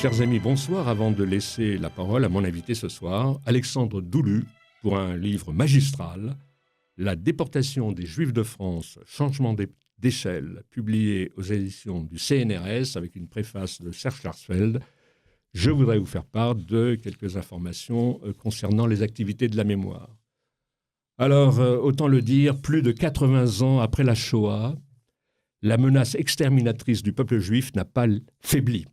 Chers amis, bonsoir. Avant de laisser la parole à mon invité ce soir, Alexandre Doulu, pour un livre magistral, La déportation des Juifs de France, changement d'échelle, publié aux éditions du CNRS avec une préface de Serge Klarsfeld. Je voudrais vous faire part de quelques informations concernant les activités de la mémoire. Alors, autant le dire, plus de 80 ans après la Shoah, la menace exterminatrice du peuple juif n'a pas faibli.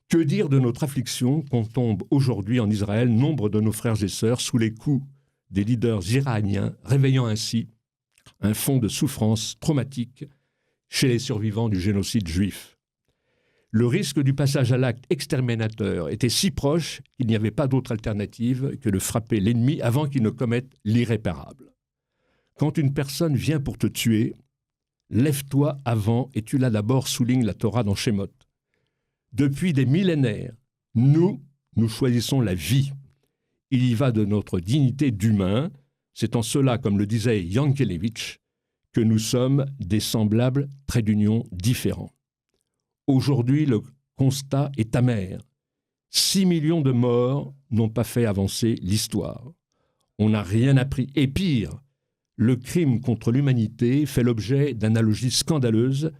Que dire de notre affliction quand tombe aujourd'hui en Israël nombre de nos frères et sœurs sous les coups des leaders iraniens, réveillant ainsi un fond de souffrance traumatique chez les survivants du génocide juif. Le risque du passage à l'acte exterminateur était si proche qu'il n'y avait pas d'autre alternative que de frapper l'ennemi avant qu'il ne commette l'irréparable. Quand une personne vient pour te tuer, lève-toi avant et tue-la d'abord, souligne la Torah dans Shemot. Depuis des millénaires, nous choisissons la vie. Il y va de notre dignité d'humain. C'est en cela, comme le disait Yankelevitch, que nous sommes des semblables traits d'union différents. Aujourd'hui, le constat est amer. 6 millions de morts n'ont pas fait avancer l'histoire. On n'a rien appris. Et pire, le crime contre l'humanité fait l'objet d'analogies scandaleuses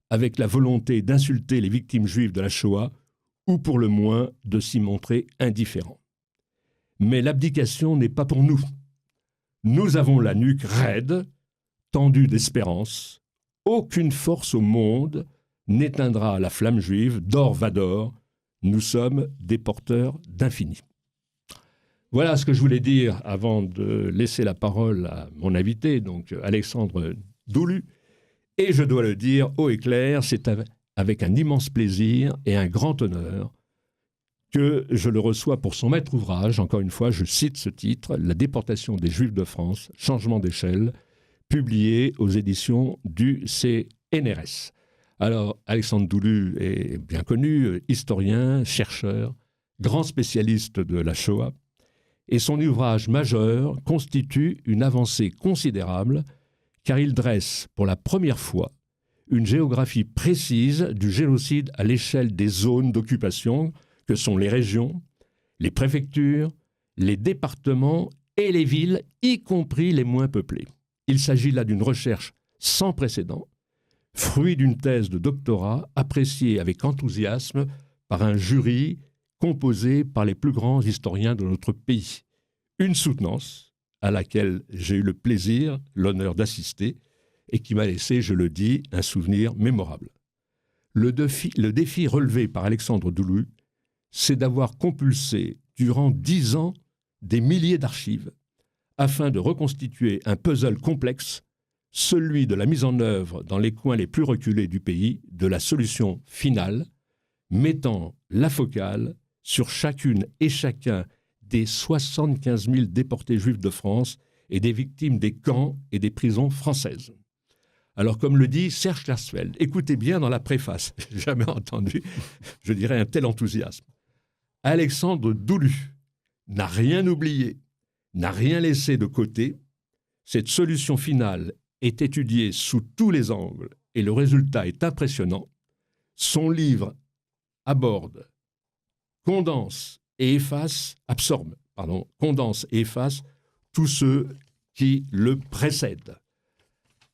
avec la volonté d'insulter les victimes juives de la Shoah ou pour le moins de s'y montrer indifférent. Mais l'abdication n'est pas pour nous. Nous avons la nuque raide, tendue d'espérance. Aucune force au monde n'éteindra la flamme juive, d'or va d'or. Nous sommes des porteurs d'infini. Voilà ce que je voulais dire avant de laisser la parole à mon invité, donc Alexandre Doulu. Et je dois le dire haut et clair, c'est avec un immense plaisir et un grand honneur que je le reçois pour son maître ouvrage. Encore une fois, je cite ce titre, La déportation des Juifs de France, changement d'échelle, publié aux éditions du CNRS. Alors, Alexandre Doulu est bien connu, historien, chercheur, grand spécialiste de la Shoah, et son ouvrage majeur constitue une avancée considérable car il dresse pour la première fois une géographie précise du génocide à l'échelle des zones d'occupation que sont les régions, les préfectures, les départements et les villes, y compris les moins peuplées. Il s'agit là d'une recherche sans précédent, fruit d'une thèse de doctorat appréciée avec enthousiasme par un jury composé par les plus grands historiens de notre pays. Une soutenance à laquelle j'ai eu le plaisir, l'honneur d'assister, et qui m'a laissé, je le dis, un souvenir mémorable. Le défi relevé par Alexandre Doulu, c'est d'avoir compulsé durant 10 ans des milliers d'archives afin de reconstituer un puzzle complexe, celui de la mise en œuvre dans les coins les plus reculés du pays de la solution finale, mettant la focale sur chacune et chacun des 75 000 déportés juifs de France et des victimes des camps et des prisons françaises. Alors, comme le dit Serge Klarsfeld, écoutez bien dans la préface, j'ai jamais entendu, je dirais, un tel enthousiasme. Alexandre Doulu n'a rien oublié, n'a rien laissé de côté. Cette solution finale est étudiée sous tous les angles et le résultat est impressionnant. Son livre aborde, condense et condense et efface tous ceux qui le précèdent.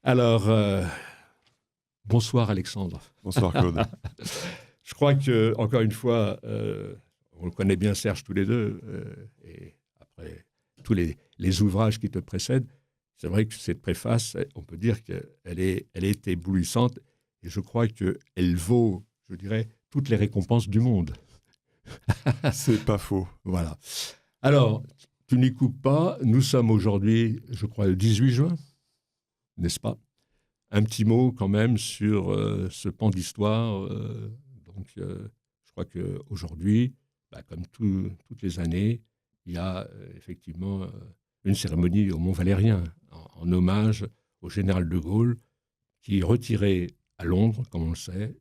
Alors, bonsoir Alexandre. Bonsoir Claude. Je crois que, encore une fois, on le connaît bien Serge tous les deux, et après tous les ouvrages qui te précèdent, c'est vrai que cette préface, on peut dire qu'elle est éblouissante, et je crois qu'elle vaut, je dirais, toutes les récompenses du monde. C'est pas faux. Voilà. Alors, tu n'y coupes pas. Nous sommes aujourd'hui, je crois, le 18 juin, n'est-ce pas? Un petit mot quand même sur ce pan d'histoire. Je crois qu'aujourd'hui, comme toutes les années, il y a effectivement une cérémonie au Mont-Valérien en hommage au général de Gaulle qui, retiré à Londres, comme on le sait,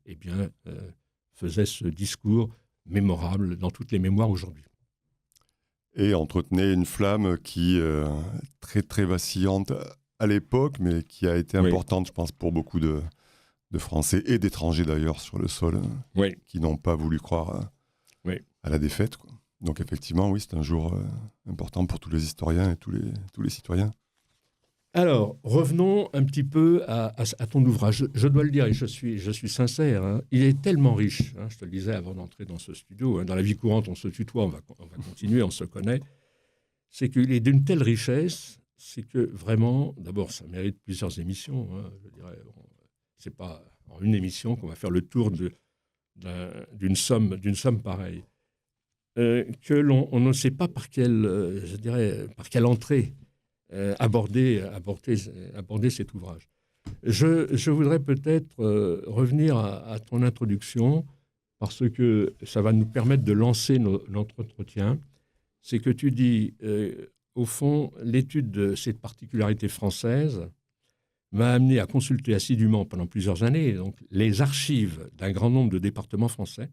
faisait ce discours mémorable dans toutes les mémoires aujourd'hui. Et entretenait une flamme qui très très vacillante à l'époque, mais qui a été importante, je pense, pour beaucoup de Français et d'étrangers d'ailleurs sur le sol, qui n'ont pas voulu croire à la défaite, quoi. Donc effectivement, oui, c'est un jour important pour tous les historiens et tous les citoyens. Alors, revenons un petit peu à ton ouvrage. Je dois le dire, et je suis sincère, hein, il est tellement riche, hein, je te le disais avant d'entrer dans ce studio, hein, dans la vie courante, on se tutoie, on va continuer, on se connaît. C'est qu'il est d'une telle richesse, c'est que vraiment, d'abord, ça mérite plusieurs émissions. Hein, je dirais, c'est pas en une émission qu'on va faire le tour d'une somme pareille. Que l'on ne sait pas par quelle, je dirais, par quelle entrée aborder cet ouvrage. Je voudrais peut-être revenir à ton introduction, parce que ça va nous permettre de lancer notre entretien. C'est que tu dis, au fond, l'étude de cette particularité française m'a amené à consulter assidûment pendant plusieurs années donc, les archives d'un grand nombre de départements français.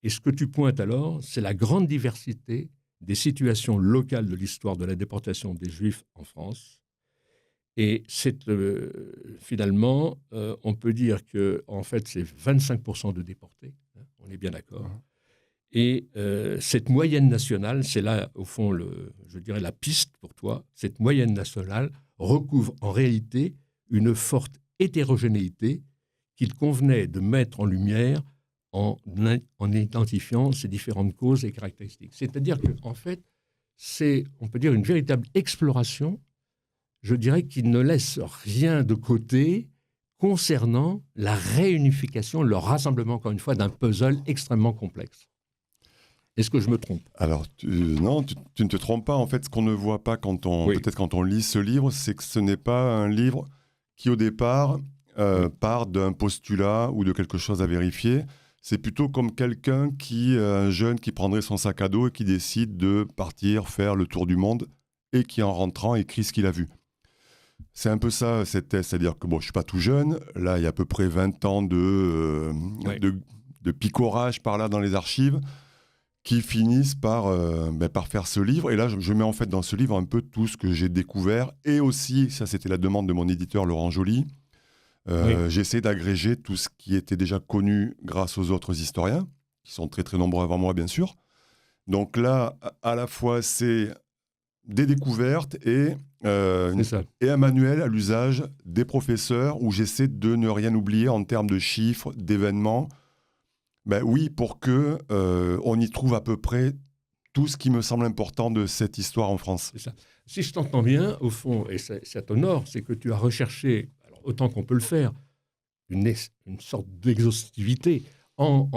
Et ce que tu pointes alors, c'est la grande diversité des situations locales de l'histoire de la déportation des Juifs en France. Et finalement, on peut dire que en fait, c'est 25% de déportés, hein, on est bien d'accord. Et cette moyenne nationale, c'est là, au fond, je dirais la piste pour toi, cette moyenne nationale recouvre en réalité une forte hétérogénéité qu'il convenait de mettre en lumière en identifiant ces différentes causes et caractéristiques. C'est-à-dire qu'en fait, c'est, on peut dire, une véritable exploration, je dirais, qui ne laisse rien de côté concernant la réunification, le rassemblement, encore une fois, d'un puzzle extrêmement complexe. Est-ce que je me trompe ? Alors, non, tu ne te trompes pas. En fait, ce qu'on ne voit pas peut-être quand on lit ce livre, c'est que ce n'est pas un livre qui, au départ, part d'un postulat ou de quelque chose à vérifier. C'est plutôt comme un jeune qui prendrait son sac à dos et qui décide de partir faire le tour du monde et qui, en rentrant, écrit ce qu'il a vu. C'est un peu ça, cette thèse. C'est-à-dire que, bon, je ne suis pas tout jeune. Là, il y a à peu près 20 ans de picorage par là dans les archives qui finissent par faire ce livre. Et là, je mets en fait dans ce livre un peu tout ce que j'ai découvert. Et aussi, ça c'était la demande de mon éditeur Laurent Joly, j'essaie d'agréger tout ce qui était déjà connu grâce aux autres historiens, qui sont très très nombreux avant moi bien sûr. Donc là, à la fois c'est des découvertes et un manuel à l'usage des professeurs où j'essaie de ne rien oublier en termes de chiffres, d'événements. Ben oui, pour que on y trouve à peu près tout ce qui me semble important de cette histoire en France. C'est ça. Si je t'entends bien, au fond, et ça t'honore, c'est que tu as recherché, alors autant qu'on peut le faire, une sorte d'exhaustivité en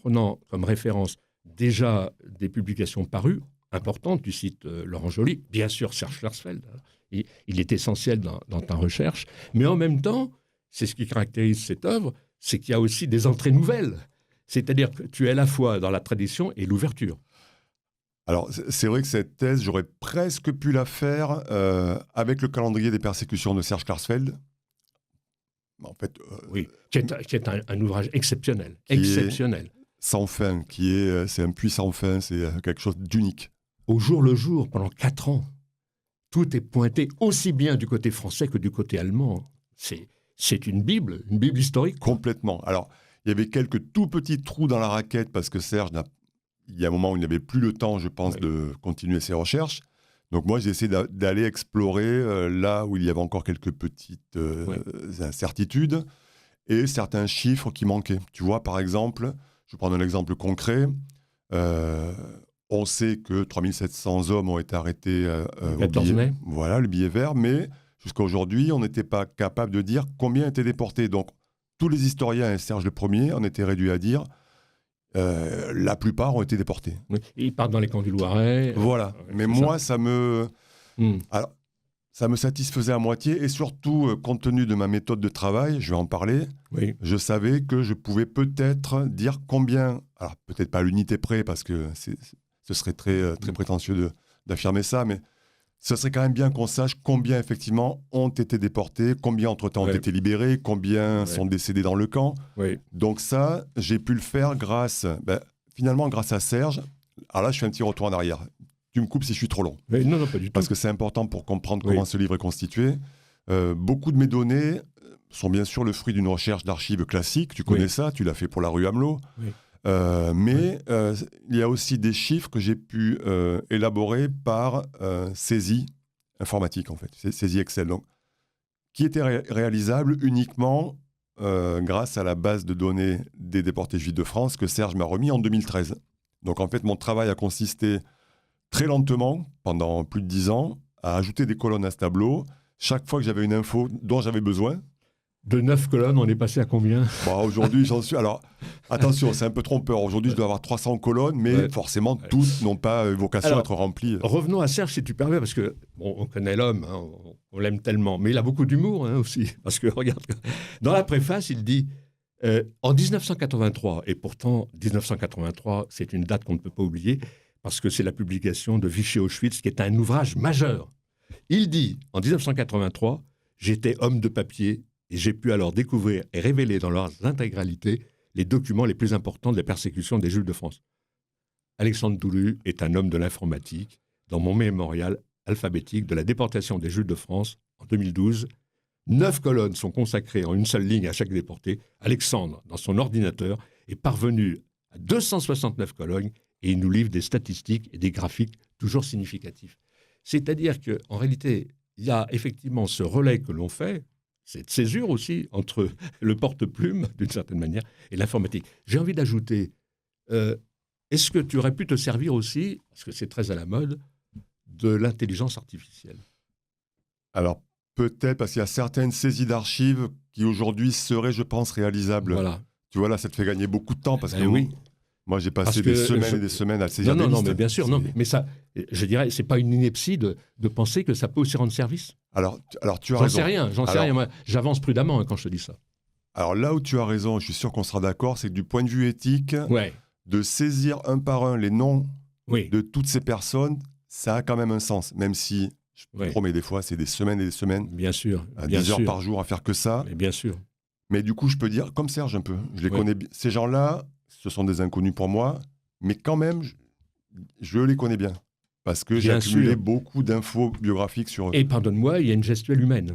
prenant comme référence déjà des publications parues, importantes. Tu cites Laurent Joly, bien sûr Serge Klarsfeld. Il est essentiel dans ta recherche. Mais en même temps, c'est ce qui caractérise cette œuvre, c'est qu'il y a aussi des entrées nouvelles. C'est-à-dire que tu es à la fois dans la tradition et l'ouverture. Alors, c'est vrai que cette thèse, j'aurais presque pu la faire avec le calendrier des persécutions de Serge Klarsfeld. En fait, oui, qui est un ouvrage exceptionnel. Exceptionnel. Sans fin, c'est un puits sans fin, c'est quelque chose d'unique. Au jour le jour, pendant 4 ans, tout est pointé aussi bien du côté français que du côté allemand. C'est une Bible historique. Complètement. Alors, il y avait quelques tout petits trous dans la raquette parce que Serge, il y a un moment où il n'avait plus le temps, je pense, de continuer ses recherches. Donc moi, j'ai essayé d'aller explorer là où il y avait encore quelques petites incertitudes et certains chiffres qui manquaient. Tu vois, par exemple, je vais prendre un exemple concret. On sait que 3700 hommes ont été arrêtés le 14 mai. Voilà, le billet vert, mais jusqu'à aujourd'hui, on n'était pas capable de dire combien étaient déportés. Donc, tous les historiens, et Serge le premier, en étaient réduits à dire la plupart ont été déportés. Oui. Ils partent dans les camps du Loiret. Voilà. Mais moi, ça me satisfaisait à moitié. Et surtout, compte tenu de ma méthode de travail, je vais en parler, je savais que je pouvais peut-être dire combien, alors peut-être pas à l'unité près, parce que ce serait très, très prétentieux d'affirmer ça, mais ce serait quand même bien qu'on sache combien, effectivement, ont été déportés, combien, entre-temps, ont été libérés, combien sont décédés dans le camp. Donc ça, j'ai pu le faire finalement, grâce à Serge. Alors là, je fais un petit retour en arrière. Tu me coupes si je suis trop long. Non, pas du tout. Parce que c'est important pour comprendre comment ce livre est constitué. Beaucoup de mes données sont bien sûr le fruit d'une recherche d'archives classiques. Tu connais ça, tu l'as fait pour la rue Amelot. Mais il y a aussi des chiffres que j'ai pu élaborer par saisie informatique, en fait, saisie Excel, donc, qui était réalisable uniquement grâce à la base de données des déportés juifs de France que Serge m'a remis en 2013. Donc en fait, mon travail a consisté très lentement, pendant plus de 10 ans, à ajouter des colonnes à ce tableau. Chaque fois que j'avais une info dont j'avais besoin. De 9 colonnes, on est passé à combien ? Aujourd'hui, j'en suis... Alors, attention, c'est un peu trompeur. Aujourd'hui, je dois avoir 300 colonnes, mais forcément, toutes n'ont pas vocation à être remplies. Revenons à Serge, si tu permets, parce que on connaît l'homme, hein, on l'aime tellement, mais il a beaucoup d'humour aussi. Parce que, regarde, dans la préface, il dit en 1983, et pourtant, 1983, c'est une date qu'on ne peut pas oublier, parce que c'est la publication de Vichy Auschwitz, qui est un ouvrage majeur. Il dit, en 1983, j'étais homme de papier, et j'ai pu alors découvrir et révéler dans leur intégralité les documents les plus importants de la persécution des Juifs de France. Alexandre Doulu est un homme de l'informatique. Dans mon mémorial alphabétique de la déportation des Juifs de France en 2012, 9 colonnes sont consacrées en une seule ligne à chaque déporté. Alexandre, dans son ordinateur, est parvenu à 269 colonnes et il nous livre des statistiques et des graphiques toujours significatifs. C'est-à-dire qu'en réalité, il y a effectivement ce relais que l'on fait, cette césure aussi entre le porte-plume, d'une certaine manière, et l'informatique. J'ai envie d'ajouter, est-ce que tu aurais pu te servir aussi, parce que c'est très à la mode, de l'intelligence artificielle ? Alors, peut-être, parce qu'il y a certaines saisies d'archives qui aujourd'hui seraient, je pense, réalisables. Voilà. Tu vois, là, ça te fait gagner beaucoup de temps, parce que oui. Moi, j'ai passé des semaines et des semaines à saisir des listes. Non, mais bien sûr, non, mais ça, je dirais, c'est pas une ineptie de penser que ça peut aussi rendre service. Alors tu as raison. J'en sais rien. Moi, j'avance prudemment quand je te dis ça. Alors là où tu as raison, je suis sûr qu'on sera d'accord, c'est que du point de vue éthique, de saisir un par un les noms de toutes ces personnes, ça a quand même un sens, même si, je promets, des fois, c'est des semaines et des semaines. Bien sûr. À 10 heures par jour à faire que ça. Mais bien sûr. Mais du coup, je peux dire, comme Serge un peu, je les connais bien. Ces gens-là, ce sont des inconnus pour moi, mais quand même, je les connais bien. Parce que j'ai accumulé beaucoup d'infos biographiques sur eux. Et pardonne-moi, il y a une gestuelle humaine.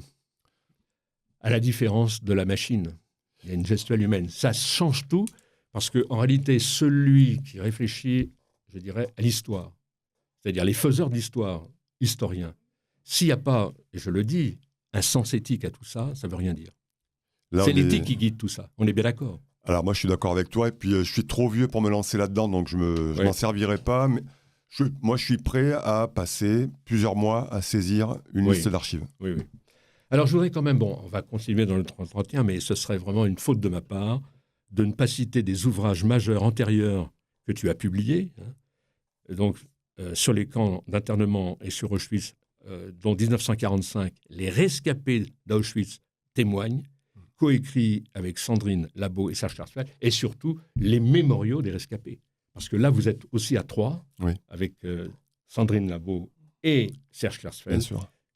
À la différence de la machine, il y a une gestuelle humaine. Ça change tout, parce qu'en réalité, celui qui réfléchit, je dirais, à l'histoire, c'est-à-dire les faiseurs d'histoire, historiens, s'il n'y a pas, et je le dis, un sens éthique à tout ça, ça ne veut rien dire. C'est l'éthique qui guide tout ça. On est bien d'accord. Alors moi, je suis d'accord avec toi, et puis je suis trop vieux pour me lancer là-dedans, donc je n'en servirai pas, mais moi, je suis prêt à passer plusieurs mois à saisir une liste d'archives. Oui. Alors, je voudrais quand même, on va continuer dans notre entretien, mais ce serait vraiment une faute de ma part de ne pas citer des ouvrages majeurs antérieurs que tu as publiés, donc sur les camps d'internement et sur Auschwitz, dont 1945, les rescapés d'Auschwitz témoignent, coécrit avec Sandrine Labo et Serge Klarsfeld, et surtout les mémoriaux des rescapés. Parce que là, vous êtes aussi à 3, avec Sandrine Labo et Serge Klarsfeld,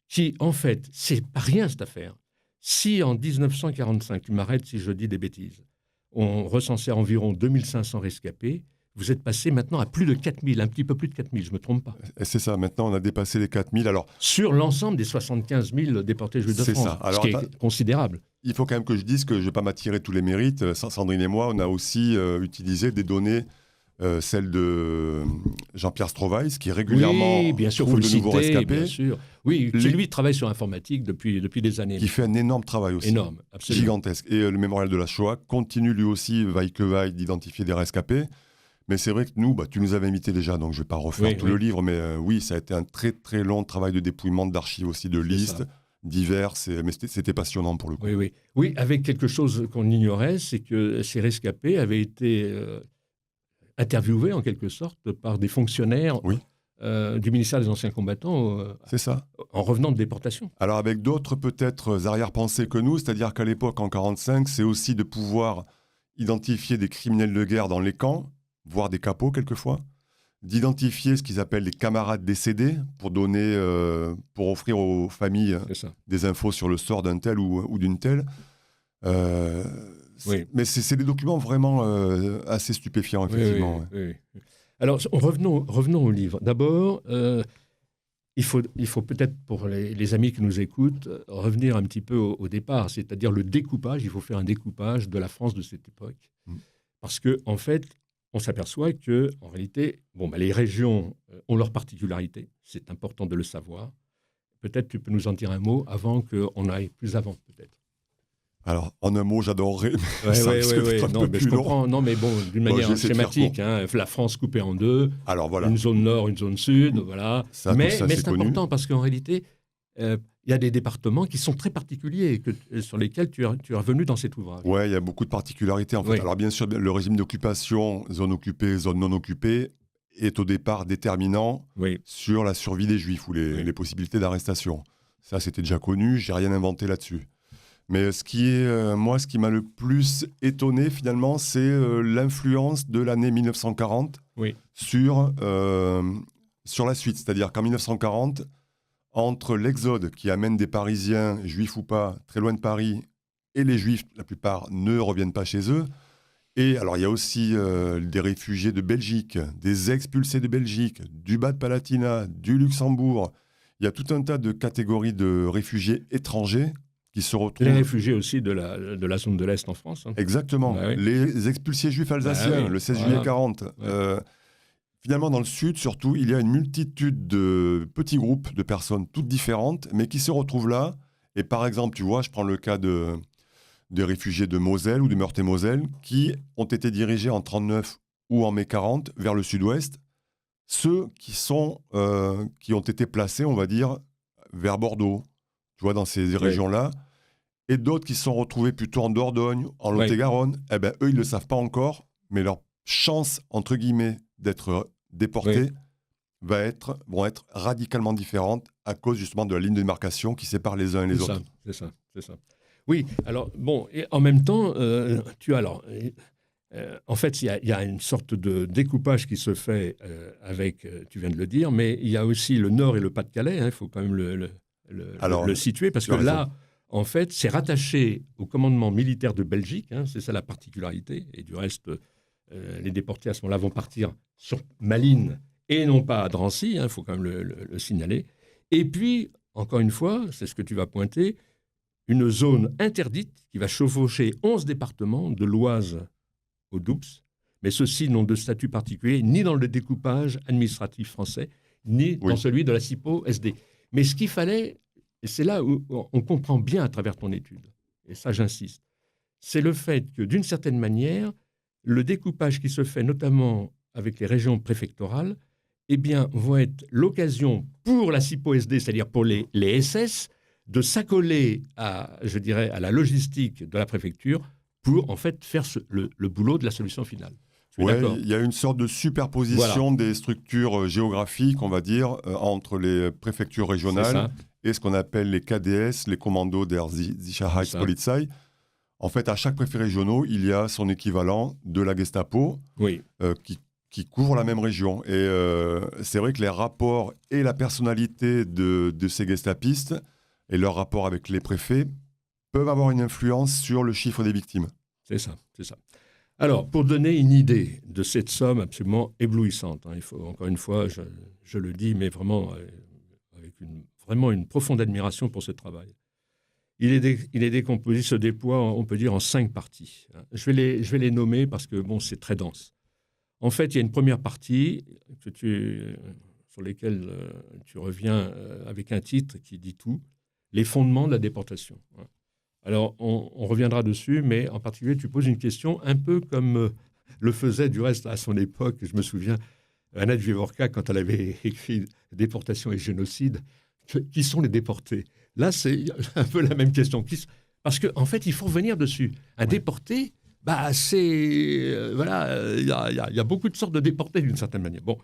qui, en fait, c'est pas rien cette affaire. Si en 1945, tu m'arrêtes si je dis des bêtises, on recensait environ 2500 rescapés, vous êtes passé maintenant à plus de 4000, un petit peu plus de 4000, je ne me trompe pas. C'est ça, maintenant on a dépassé les 4000. Alors, sur l'ensemble des 75 000 déportés juifs de France, ça. Alors, ce qui est considérable. Il faut quand même que je dise que je ne vais pas m'attirer tous les mérites. Sandrine et moi, on a aussi utilisé des données, celles de Jean-Pierre Stroweis, qui régulièrement bien sûr, trouve de nouveaux rescapés. Bien sûr. Oui, qui lui travaille sur l'informatique depuis des années. Qui fait un énorme travail aussi. Énorme, absolument. Gigantesque. Et le mémorial de la Shoah continue lui aussi, vaille que vaille, d'identifier des rescapés. Mais c'est vrai que nous, tu nous avais invité déjà, donc je ne vais pas refaire tout le livre, mais oui, ça a été un très très long travail de dépouillement d'archives aussi, de listes diverses, mais c'était passionnant pour le coup. Oui, avec quelque chose qu'on ignorait, c'est que ces rescapés avaient été interviewés en quelque sorte par des fonctionnaires du ministère des Anciens Combattants c'est ça. En revenant de déportation. Alors avec d'autres peut-être arrière-pensées que nous, c'est-à-dire qu'à l'époque, en 1945, c'est aussi de pouvoir identifier des criminels de guerre dans les camps, voire des capots quelquefois, d'identifier ce qu'ils appellent les camarades décédés pour donner, pour offrir aux familles des infos sur le sort d'un tel ou d'une telle. Mais c'est des documents vraiment assez stupéfiants, effectivement. Oui. Alors, revenons au livre. D'abord, il faut peut-être, pour les amis qui nous écoutent, revenir un petit peu au départ, c'est-à-dire le découpage. Il faut faire un découpage de la France de cette époque. Parce que, en fait, on s'aperçoit que, en réalité, les régions ont leurs particularités. C'est important de le savoir. Peut-être tu peux nous en dire un mot avant qu'on aille plus avant, peut-être. Alors, en un mot, j'adorerais. Oui. Non, mais je comprends. Non, mais bon, d'une manière schématique, la France coupée en deux. Alors, voilà. Une zone nord, une zone sud, voilà. Mais c'est important parce qu'en réalité, il y a des départements qui sont très particuliers sur lesquels tu es revenu dans cet ouvrage. Oui, il y a beaucoup de particularités. En fait. Alors, bien sûr, le régime d'occupation, zone occupée, zone non occupée, est au départ déterminant sur la survie des Juifs ou les possibilités d'arrestation. Ça, c'était déjà connu. Je n'ai rien inventé là-dessus. Mais ce qui m'a le plus étonné, finalement, c'est l'influence de l'année 1940 sur la suite. C'est-à-dire qu'en 1940, entre l'exode qui amène des Parisiens, juifs ou pas, très loin de Paris, et les Juifs, la plupart, ne reviennent pas chez eux. Et alors, il y a aussi des réfugiés de Belgique, des expulsés de Belgique, du Bas-de-Palatinat, du Luxembourg. Il y a tout un tas de catégories de réfugiés étrangers qui se retrouvent... Les réfugiés aussi de la zone de l'Est en France. Hein. Exactement. Les expulsés juifs alsaciens, le 16 juillet 40. Finalement, dans le Sud, surtout, il y a une multitude de petits groupes de personnes toutes différentes, mais qui se retrouvent là. Et par exemple, tu vois, je prends le cas des réfugiés de Moselle ou de Meurthe-et-Moselle qui ont été dirigés en 1939 ou en mai 40 vers le Sud-Ouest. Ceux qui ont été placés, on va dire, vers Bordeaux, tu vois, dans ces régions-là, et d'autres qui se sont retrouvés plutôt en Dordogne, en Lot-et-Garonne, eux, ils ne le savent pas encore, mais leur chance, entre guillemets, d'être déportés vont être radicalement différentes à cause justement de la ligne de démarcation qui sépare les uns et les autres. C'est ça. Oui, alors, et en même temps, en fait, il y a une sorte de découpage qui se fait avec, tu viens de le dire, mais il y a aussi le Nord et le Pas-de-Calais, il faut quand même le situer, parce que là, en fait, c'est rattaché au commandement militaire de Belgique, c'est ça la particularité, et du reste, les déportés à ce moment-là vont partir sur Malines et non pas à Drancy, il faut quand même le signaler. Et puis, encore une fois, c'est ce que tu vas pointer, une zone interdite qui va chevaucher 11 départements de l'Oise au Doubs, mais ceux-ci n'ont de statut particulier ni dans le découpage administratif français, ni dans celui de la CIPO-SD. Mais ce qu'il fallait, et c'est là où on comprend bien à travers ton étude, et ça j'insiste, c'est le fait que d'une certaine manière, le découpage qui se fait notamment avec les régions préfectorales, vont être l'occasion pour la CIPO-SD, c'est-à-dire pour les SS, de s'accoler à la logistique de la préfecture pour en fait faire le boulot de la solution finale. Oui, il y a une sorte de superposition des structures géographiques, on va dire, entre les préfectures régionales et ce qu'on appelle les KDS, les Kommando der Sicherheitspolizei. En fait, à chaque préfet régional, il y a son équivalent de la Gestapo qui couvre la même région. Et c'est vrai que les rapports et la personnalité de ces gestapistes et leur rapport avec les préfets peuvent avoir une influence sur le chiffre des victimes. C'est ça. Alors, pour donner une idée de cette somme absolument éblouissante, il faut, encore une fois, je le dis, mais vraiment avec une profonde admiration pour ce travail. Il est décomposé, se déploie, on peut dire, en 5 parties. Je vais les nommer parce que, c'est très dense. En fait, il y a une première partie sur laquelle tu reviens avec un titre qui dit tout, les fondements de la déportation. Alors, on reviendra dessus, mais en particulier, tu poses une question un peu comme le faisait du reste à son époque. Je me souviens, Anna Dvivorka, quand elle avait écrit « Déportation et génocide », qui sont les déportés? Là, c'est un peu la même question. Parce qu'en fait, il faut revenir dessus. Un déporté, c'est... il y a beaucoup de sortes de déportés d'une certaine manière. Bon,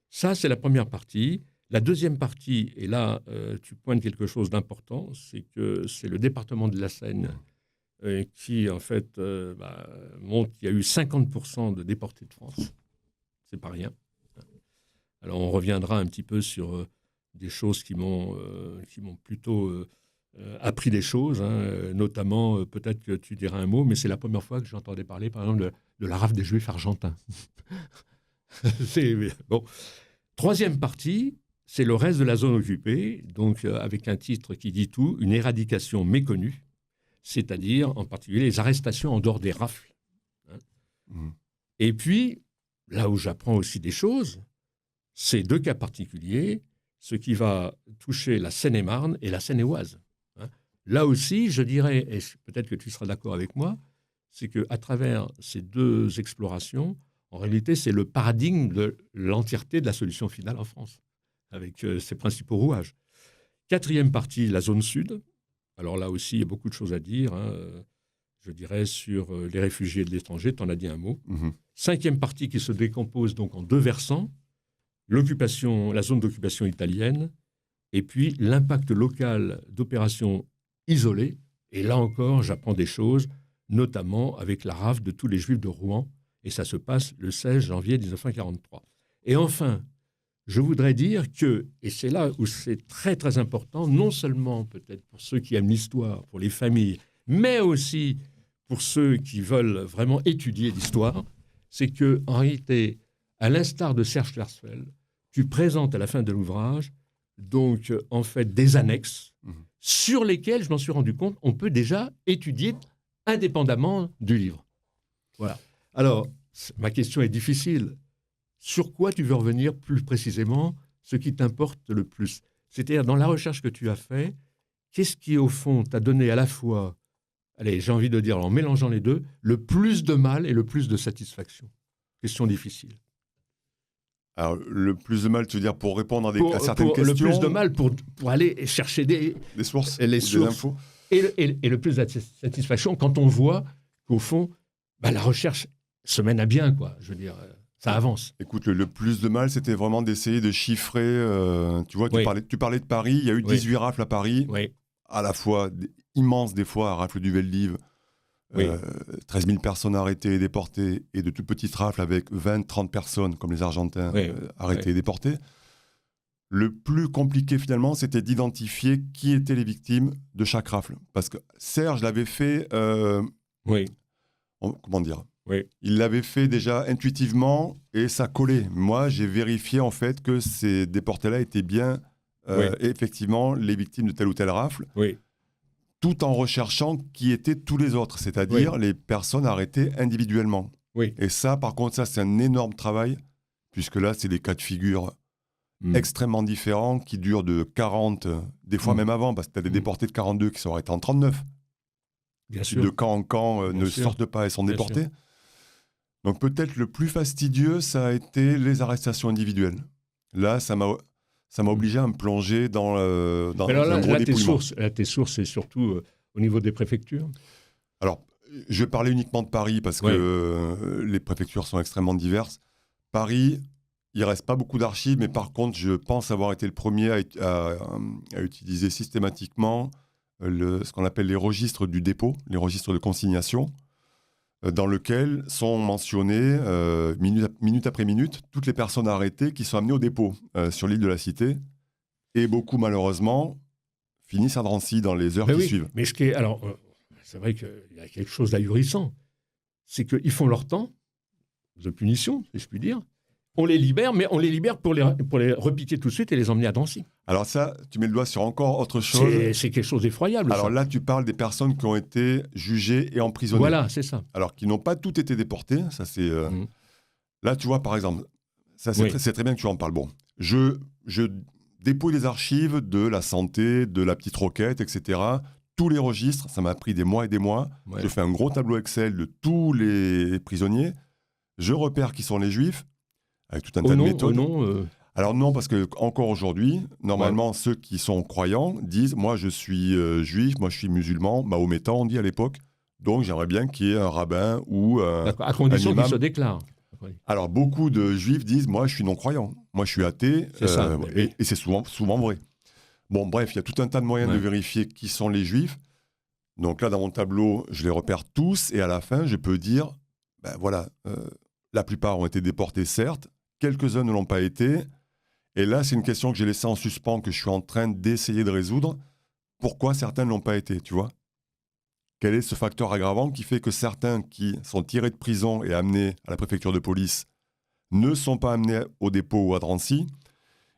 ça, c'est la première partie. La deuxième partie, et là, tu pointes quelque chose d'important, c'est que c'est le département de la Seine qui, en fait, montre qu'il y a eu 50% de déportés de France. C'est pas rien. Alors, on reviendra un petit peu sur des choses qui m'ont plutôt appris des choses, notamment, peut-être que tu diras un mot, mais c'est la première fois que j'entendais parler, par exemple, de la rafle des Juifs argentins. Bon. Troisième partie, c'est le reste de la zone occupée, donc avec un titre qui dit tout, une éradication méconnue, c'est-à-dire en particulier les arrestations en dehors des rafles. Et puis, là où j'apprends aussi des choses, c'est 2 cas particuliers, ce qui va toucher la Seine-et-Marne et la Seine-et-Oise. Hein. Là aussi, je dirais, et peut-être que tu seras d'accord avec moi, c'est qu'à travers ces 2 explorations, en réalité, c'est le paradigme de l'entièreté de la solution finale en France, avec ses principaux rouages. 4e partie, la zone sud. Alors là aussi, il y a beaucoup de choses à dire, hein, je dirais, sur les réfugiés de l'étranger, tu en as dit un mot. 5e partie qui se décompose donc en 2 versants, l'occupation, la zone d'occupation italienne, et puis l'impact local d'opérations isolées. Et là encore, j'apprends des choses, notamment avec la rafle de tous les Juifs de Rouen, et ça se passe le 16 janvier 1943. Et enfin, je voudrais dire que, et c'est là où c'est très très important, non seulement peut-être pour ceux qui aiment l'histoire, pour les familles, mais aussi pour ceux qui veulent vraiment étudier l'histoire, c'est que en réalité, à l'instar de Serge Klarsfeld, tu présentes à la fin de l'ouvrage donc en fait des annexes sur lesquelles, je m'en suis rendu compte, on peut déjà étudier indépendamment du livre. Voilà. Alors, ma question est difficile. Sur quoi tu veux revenir plus précisément, ce qui t'importe le plus? C'est-à-dire, dans la recherche que tu as faite, qu'est-ce qui, au fond, t'a donné à la fois, allez, j'ai envie de dire, en mélangeant les deux, le plus de mal et le plus de satisfaction? Question difficile. Alors, le plus de mal, tu veux dire, pour répondre à certaines questions? Le plus de mal pour aller chercher des sources, les sources, des infos. Et le plus de satisfaction quand on voit qu'au fond, la recherche se mène à bien, quoi. Je veux dire, ça avance. Écoute, le plus de mal, c'était vraiment d'essayer de chiffrer. Tu vois, tu parlais de Paris. Il y a eu 18 rafles à Paris, à la fois immenses des fois, rafle du Veldiv. 13 000 personnes arrêtées et déportées, et de toutes petites rafles avec 20-30 personnes, comme les Argentins, arrêtées et déportées. Le plus compliqué, finalement, c'était d'identifier qui étaient les victimes de chaque rafle. Parce que Serge l'avait fait... comment dire ? Il l'avait fait déjà intuitivement, et ça collait. Moi, j'ai vérifié, en fait, que ces déportés-là étaient bien, effectivement, les victimes de telle ou telle rafle. Tout en recherchant qui étaient tous les autres, c'est-à-dire les personnes arrêtées individuellement. Et ça, par contre, ça, c'est un énorme travail, puisque là, c'est des cas de figure extrêmement différents, qui durent de 40, des fois même avant, parce que tu as des déportés de 42 qui sont arrêtés en 39. Bien sûr. De camp en camp, ne sortent pas et sont déportés. Donc peut-être le plus fastidieux, ça a été les arrestations individuelles. Là, ça m'a obligé à me plonger dans un gros dépouillement. Tes sources, c'est surtout au niveau des préfectures? Alors, je vais parler uniquement de Paris parce que les préfectures sont extrêmement diverses. Paris, il ne reste pas beaucoup d'archives, mais par contre, je pense avoir été le premier à utiliser systématiquement ce qu'on appelle les registres du dépôt, les registres de consignation, dans lesquels sont mentionnées, minute après minute, toutes les personnes arrêtées qui sont amenées au dépôt sur l'île de la Cité. Et beaucoup, malheureusement, finissent à Drancy dans les heures qui suivent. Mais c'est vrai qu'il y a quelque chose d'ahurissant. C'est qu'ils font leur temps de punition, si je puis dire. On les libère, mais on les libère pour les repiquer tout de suite et les emmener à Drancy. Alors ça, tu mets le doigt sur encore autre chose. C'est quelque chose d'effroyable. Alors là, tu parles des personnes qui ont été jugées et emprisonnées. Voilà, c'est ça. Alors qui n'ont pas toutes été déportées. Ça, c'est, Là, tu vois, par exemple, ça, c'est très bien que tu en parles. Bon, je dépouille les archives de la santé, de la petite roquette, etc. Tous les registres, ça m'a pris des mois et des mois. Je fais un gros tableau Excel de tous les prisonniers. Je repère qui sont les juifs, avec tout un tas de méthodes. Alors non, parce que encore aujourd'hui, normalement, ceux qui sont croyants disent « Moi, je suis juif, moi, je suis musulman, mahométan, on dit à l'époque. Donc, j'aimerais bien qu'il y ait un rabbin ou à condition qu'il se déclare. » Alors, beaucoup de juifs disent « Moi, je suis non-croyant. Moi, je suis athée. » Et c'est souvent vrai. Bon, bref, il y a tout un tas de moyens de vérifier qui sont les juifs. Donc là, dans mon tableau, je les repère tous. Et à la fin, je peux dire la plupart ont été déportés, certes. Quelques-uns ne l'ont pas été. Et là, c'est une question que j'ai laissée en suspens, que je suis en train d'essayer de résoudre. Pourquoi certains ne l'ont pas été, tu vois ? Quel est ce facteur aggravant qui fait que certains qui sont tirés de prison et amenés à la préfecture de police ne sont pas amenés au dépôt ou à Drancy ?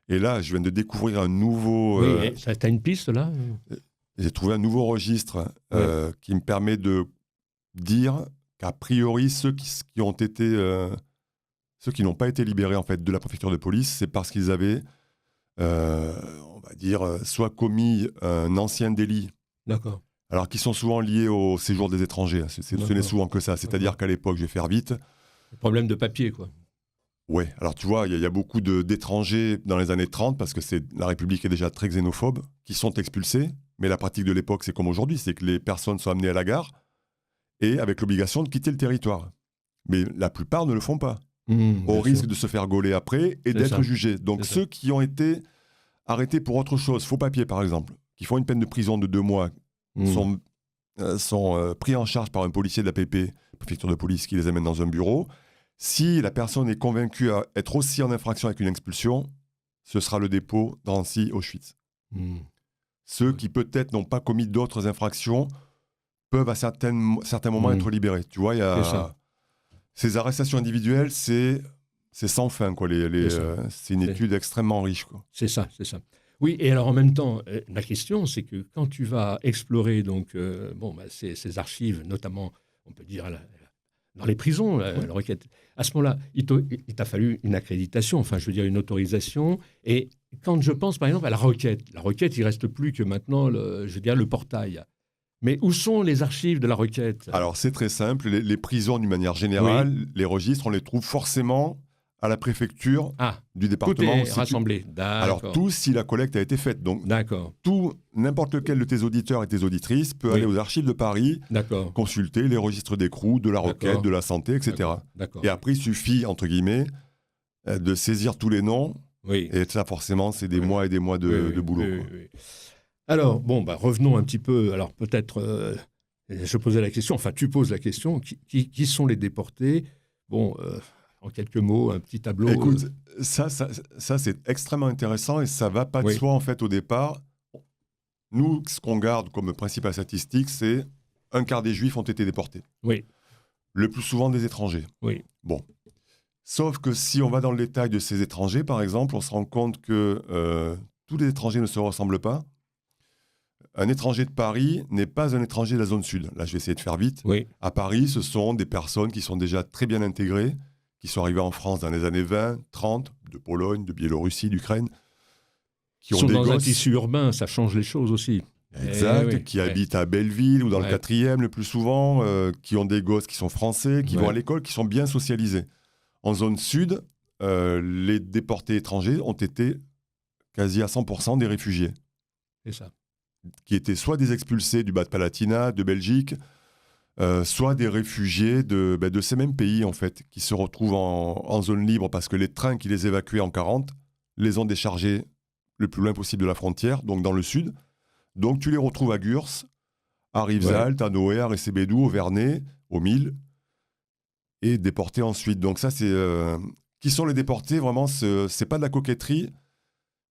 Et là, je viens de découvrir un nouveau... t'as une piste, là ? J'ai trouvé un nouveau registre qui me permet de dire qu'a priori, ceux qui ont été ceux qui n'ont pas été libérés en fait, de la préfecture de police, c'est parce qu'ils avaient, on va dire, soit commis un ancien délit. D'accord. Alors, qui sont souvent liés au séjour des étrangers. Ce n'est souvent que ça. C'est-à-dire qu'à l'époque, je vais faire vite. Problème de papier, quoi. Oui, alors tu vois, il y a beaucoup d'étrangers dans les années 30, parce que la République est déjà très xénophobe, qui sont expulsés. Mais la pratique de l'époque, c'est comme aujourd'hui, c'est que les personnes sont amenées à la gare et avec l'obligation de quitter le territoire. Mais la plupart ne le font pas, au risque de se faire gauler après et d'être jugés. Donc ceux qui ont été arrêtés pour autre chose, faux papier par exemple, qui font une peine de prison de 2 mois, sont pris en charge par un policier de la PP, préfecture de police, qui les amène dans un bureau. Si la personne est convaincue à être aussi en infraction avec une expulsion, ce sera le dépôt Drancy-Auschwitz. Ceux qui peut-être n'ont pas commis d'autres infractions peuvent à certains moments être libérés. Tu vois, il y a ces arrestations individuelles, c'est sans fin, quoi. C'est une étude extrêmement riche, quoi. C'est ça. Oui, et alors en même temps, la question, c'est que quand tu vas explorer donc, ces archives, notamment, on peut dire, dans les prisons, la requête, à ce moment-là, il t'a fallu une accréditation, enfin, je veux dire, une autorisation. Et quand je pense, par exemple, à la requête, il ne reste plus que maintenant, le portail. Mais où sont les archives de la requête ? Alors, c'est très simple. Les prisons, d'une manière générale, les registres, on les trouve forcément à la préfecture du département. Tout est rassemblé. Alors, tout si la collecte a été faite. Donc, n'importe lequel de tes auditeurs et tes auditrices peut aller aux archives de Paris, consulter les registres d'écrou, de la requête, de la santé, etc. Et après, il suffit, entre guillemets, de saisir tous les noms. Et ça, forcément, c'est des mois et des mois de boulot. Alors, revenons un petit peu. Alors, peut-être, je posais la question, enfin, tu poses la question, qui sont les déportés ? En quelques mots, un petit tableau. Écoute, ça c'est extrêmement intéressant et ça va pas de soi, en fait, au départ. Nous, ce qu'on garde comme principale statistique, c'est 1/4 des Juifs ont été déportés. Oui. Le plus souvent des étrangers. Oui. Bon. Sauf que si on va dans le détail de ces étrangers, par exemple, on se rend compte que tous les étrangers ne se ressemblent pas. Un étranger de Paris n'est pas un étranger de la zone sud. Là, je vais essayer de faire vite. Oui. À Paris, ce sont des personnes qui sont déjà très bien intégrées, qui sont arrivés en France dans les années 20, 30, de Pologne, de Biélorussie, d'Ukraine, qui sont dans un tissu urbain, ça change les choses aussi. Exact, qui habitent à Belleville ou dans le 4e le plus souvent, qui ont des gosses qui sont français, qui vont à l'école, qui sont bien socialisés. En zone sud, les déportés étrangers ont été quasi à 100% des réfugiés. C'est ça. Qui étaient soit des expulsés du Bas-de-Palatinat, de Belgique, soit des réfugiés de ces mêmes pays, en fait, qui se retrouvent en zone libre parce que les trains qui les évacuaient en 40 les ont déchargés le plus loin possible de la frontière, donc dans le sud. Donc tu les retrouves à Gurs, à Rivesaltes, à Noé, à Recébédou, au Vernet, au Mille, et déportés ensuite. Donc ça, c'est... qui sont les déportés, vraiment, c'est pas de la coquetterie,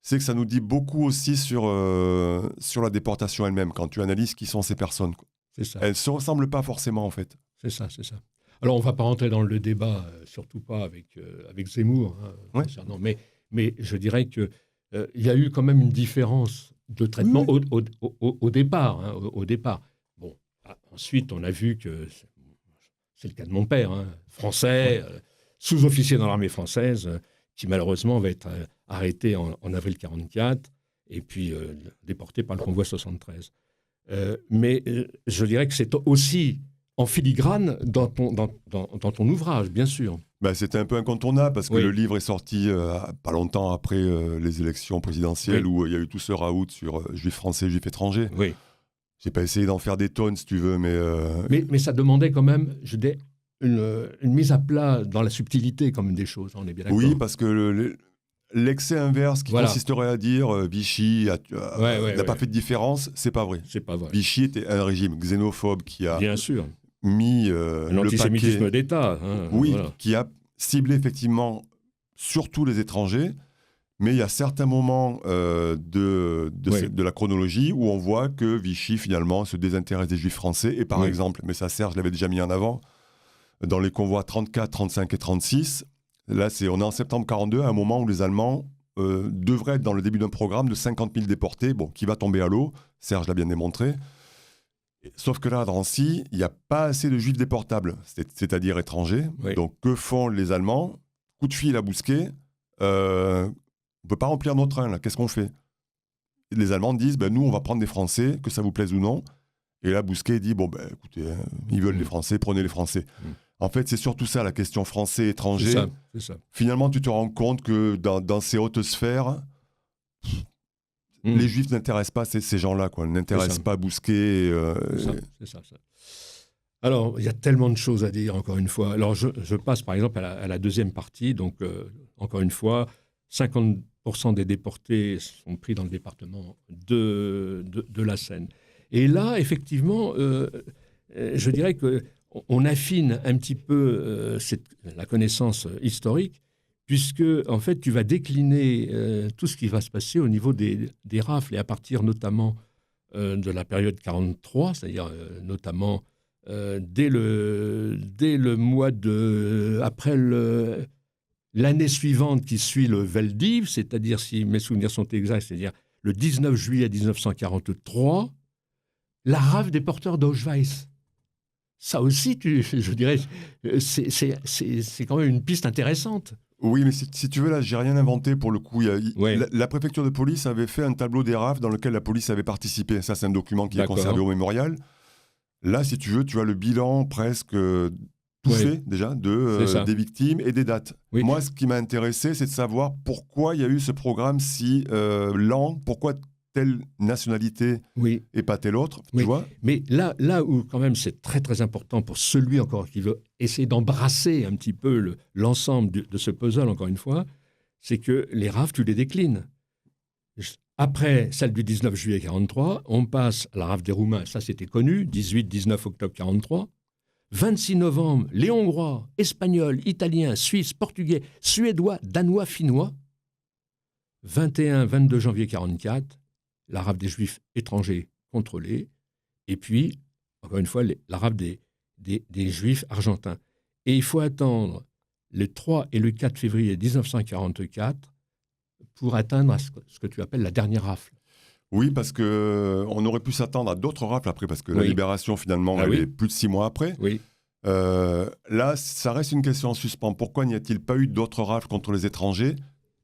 c'est que ça nous dit beaucoup aussi sur la déportation elle-même, quand tu analyses qui sont ces personnes, quoi. C'est ça. Elles ne se ressemblent pas forcément, en fait. C'est ça. Alors, on ne va pas rentrer dans le débat, surtout pas avec Zemmour, concernant, mais je dirais qu'il y a eu quand même une différence de traitement au départ. Au départ. Bon, ensuite, on a vu que, c'est le cas de mon père, français, sous-officier dans l'armée française, qui malheureusement va être arrêté en avril 1944, et puis déporté par le convoi 73. Mais je dirais que c'est aussi en filigrane dans ton ouvrage, bien sûr. C'était un peu incontournable parce que le livre est sorti pas longtemps après les élections présidentielles où il y a eu tout ce raout sur juifs français, juifs étrangers. Oui. J'ai pas essayé d'en faire des tonnes, si tu veux, mais ça demandait quand même, une mise à plat dans la subtilité quand même des choses, on est bien d'accord. Oui, parce que l'excès inverse qui consisterait à dire Vichy n'a pas fait de différence, c'est pas vrai. C'est pas vrai. Vichy était un régime xénophobe qui a bien sûr mis l'antisémitisme d'État. Qui a ciblé effectivement surtout les étrangers, mais il y a certains moments de la chronologie où on voit que Vichy finalement se désintéresse des juifs français, et par exemple, mais ça Serge l'avait déjà mis en avant, dans les convois 34, 35 et 36, là on est en septembre 42, à un moment où les Allemands devraient être dans le début d'un programme de 50 000 déportés, qui va tomber à l'eau, Serge l'a bien démontré. Sauf que là, à Drancy, il n'y a pas assez de juifs déportables, c'est-à-dire étrangers. Donc, que font les Allemands ? coup de fil à Bousquet, on ne peut pas remplir notre train, là, qu'est-ce qu'on fait? Et les Allemands disent, nous, on va prendre des Français, que ça vous plaise ou non. Et là, Bousquet dit, écoutez, ils veulent les Français, prenez les Français. En fait, c'est surtout ça, la question français-étranger. C'est ça. Finalement, tu te rends compte que dans ces hautes sphères, les Juifs n'intéressent pas ces gens-là, quoi. Ils n'intéressent pas Bousquet. C'est ça. Alors, il y a tellement de choses à dire, encore une fois. Alors, je passe, par exemple, à la deuxième partie. Donc, encore une fois, 50% des déportés sont pris dans le département de la Seine. Et là, effectivement, je dirais qu'on affine un petit peu la connaissance historique, puisque, en fait, tu vas décliner tout ce qui va se passer au niveau des rafles, et à partir notamment de la période 43, c'est-à-dire notamment dès le mois après l'année suivante qui suit le Veldiv, c'est-à-dire, si mes souvenirs sont exacts, c'est-à-dire le 19 juillet 1943, la rafle des porteurs d'Auschwitz. Ça aussi, je dirais, c'est quand même une piste intéressante. Oui, mais si tu veux, là, j'ai rien inventé pour le coup. La préfecture de police avait fait un tableau des rafles dans lequel la police avait participé. Ça, c'est un document qui est conservé au mémorial. Là, si tu veux, tu as le bilan presque tout fait déjà des victimes et des dates. Oui. Moi, ce qui m'a intéressé, c'est de savoir pourquoi il y a eu ce programme si lent, pourquoi telle nationalité et pas telle autre, tu vois. Mais là où quand même c'est très très important pour celui encore qui veut essayer d'embrasser un petit peu l'ensemble de ce puzzle, encore une fois, c'est que les rafles, tu les déclines. Après celle du 19 juillet 43, on passe à la rafle des Roumains, ça c'était connu, 18-19 octobre 43. 26 novembre, les Hongrois, Espagnols, Italiens, Suisses, Portugais, Suédois, Danois, Finnois. 21-22 janvier 44, la rafle des Juifs étrangers contrôlés. Et puis, encore une fois, la rafle des Juifs argentins. Et il faut attendre le 3 et le 4 février 1944 pour atteindre ce que tu appelles la dernière rafle. Oui, parce qu'on aurait pu s'attendre à d'autres rafles après, parce que la libération, finalement, elle est plus de 6 mois après. Oui. Là, ça reste une question en suspens. Pourquoi n'y a-t-il pas eu d'autres rafles contre les étrangers ?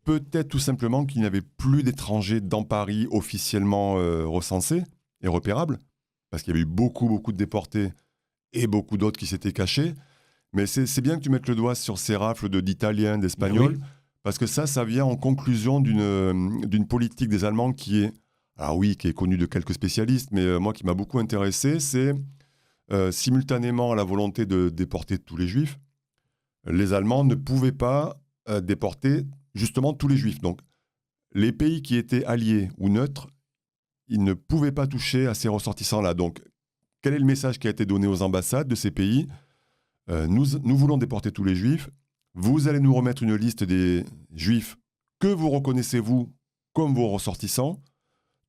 Peut-être tout simplement qu'il n'y avait plus d'étrangers dans Paris officiellement recensés et repérables, parce qu'il y avait eu beaucoup de déportés et beaucoup d'autres qui s'étaient cachés. Mais c'est bien que tu mettes le doigt sur ces rafles d'Italiens, d'Espagnols, parce que ça vient en conclusion d'une politique des Allemands qui est connue de quelques spécialistes, mais moi qui m'a beaucoup intéressé, c'est simultanément à la volonté de déporter tous les Juifs, les Allemands ne pouvaient pas déporter justement tous les Juifs. Donc, les pays qui étaient alliés ou neutres, ils ne pouvaient pas toucher à ces ressortissants-là. Donc, quel est le message qui a été donné aux ambassades de ces pays ? Nous voulons déporter tous les Juifs. Vous allez nous remettre une liste des Juifs que vous reconnaissez, vous, comme vos ressortissants.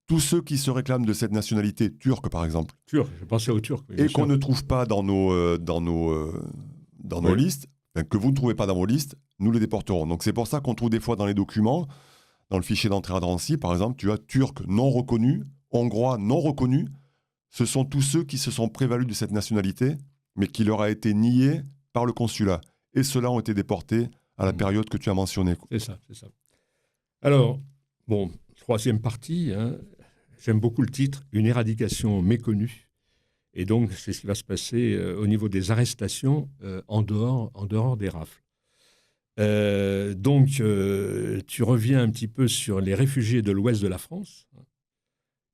Tous ceux qui se réclament de cette nationalité turque, par exemple. Turc, je pensais aux Turcs. Et qu'on ne trouve pas dans nos listes, que vous ne trouvez pas dans vos listes, nous les déporterons. Donc c'est pour ça qu'on trouve des fois dans les documents, dans le fichier d'entrée à Drancy, par exemple, tu as Turcs non reconnus, Hongrois non reconnus. Ce sont tous ceux qui se sont prévalus de cette nationalité, mais qui leur a été niée par le consulat. Et ceux-là ont été déportés à la période que tu as mentionnée. C'est ça. Alors, troisième partie, j'aime beaucoup le titre, une éradication méconnue. Et donc, c'est ce qui va se passer au niveau des arrestations en dehors des rafles. Donc, tu reviens un petit peu sur les réfugiés de l'ouest de la France.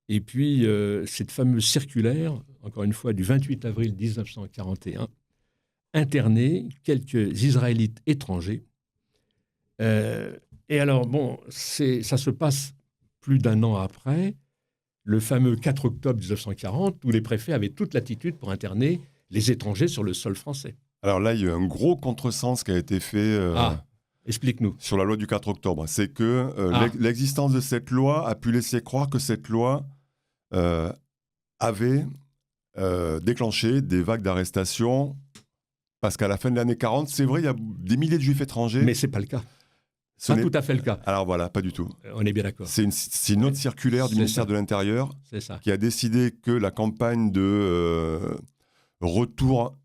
Et puis, cette fameuse circulaire, encore une fois, du 28 avril 1941, internés quelques Israélites étrangers. Et alors, ça se passe plus d'un an après, le fameux 4 octobre 1940, où les préfets avaient toute latitude pour interner les étrangers sur le sol français. Alors là, il y a eu un gros contresens qui a été fait explique-nous. Sur la loi du 4 octobre. C'est que l'existence de cette loi a pu laisser croire que cette loi avait déclenché des vagues d'arrestations, parce qu'à la fin de l'année 40, c'est vrai, il y a des milliers de Juifs étrangers. Mais ce n'est pas le cas. Pas tout à fait le cas. Alors voilà, pas du tout. On est bien d'accord. C'est une autre circulaire du ministère de l'Intérieur qui a décidé que la campagne de retour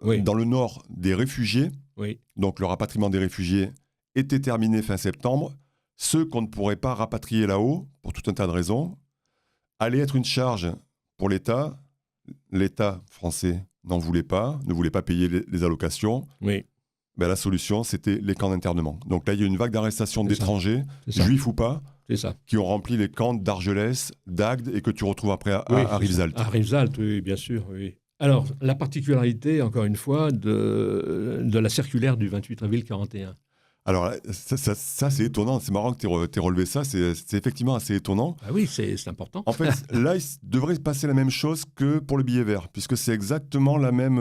dans le nord des réfugiés, donc le rapatriement des réfugiés, étaient terminés fin septembre. Ceux qu'on ne pourrait pas rapatrier là-haut, pour tout un tas de raisons, allaient être une charge pour l'État. L'État français ne voulait pas payer les allocations. Oui. Ben, la solution, c'était les camps d'internement. Donc là, il y a une vague d'arrestation d'étrangers, juifs ou pas, qui ont rempli les camps d'Argelès, d'Agde, et que tu retrouves après à Rivesaltes. À Rivesaltes, oui, bien sûr. Oui. Alors, la particularité, encore une fois, de la circulaire du 28 avril 1941. Alors, ça c'est étonnant. C'est marrant que tu aies relevé ça. C'est effectivement assez étonnant. Ah oui, c'est important. En fait, là, il devrait se passer la même chose que pour le billet vert, puisque c'est exactement la même...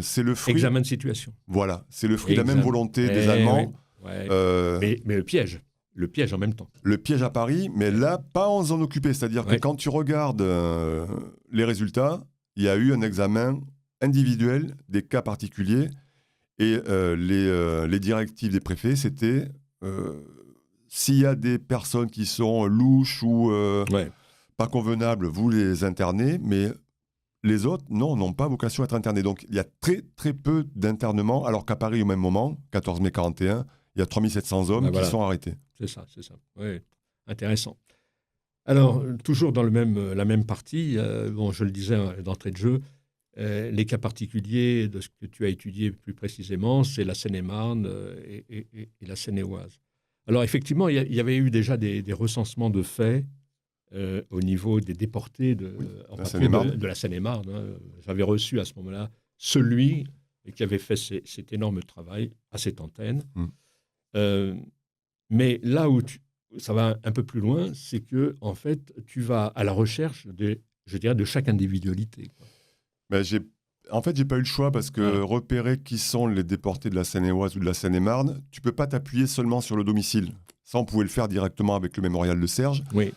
c'est le fruit... Examen de situation. Voilà, c'est le fruit de la même volonté des Allemands. Oui. Mais le piège en même temps. Le piège à Paris, mais là, pas en zone occupée. C'est-à-dire que quand tu regardes les résultats, il y a eu un examen individuel des cas particuliers. Et les directives des préfets, c'était s'il y a des personnes qui sont louches ou pas convenables, vous les internez, mais les autres, non, n'ont pas vocation à être internés. Donc il y a très très peu d'internements, alors qu'à Paris, au même moment, 14 mai 1941, il y a 3700 hommes qui sont arrêtés. C'est ça. Oui, intéressant. Alors, toujours dans la même partie, je le disais d'entrée de jeu, les cas particuliers de ce que tu as étudié plus précisément, c'est la Seine-et-Marne et la Seine-et-Oise. Alors effectivement, il y avait eu déjà des recensements de faits au niveau des déportés de la Seine-et-Marne. J'avais reçu à ce moment-là celui qui avait fait cet énorme travail à cette antenne. Mais là où ça va un peu plus loin, c'est que en fait, tu vas à la recherche de chaque individualité, quoi. Ben, j'ai pas eu le choix parce que repérer qui sont les déportés de la Seine-et-Oise ou de la Seine-et-Marne, tu peux pas t'appuyer seulement sur le domicile. Ça, on pouvait le faire directement avec le mémorial de Serge. Oui.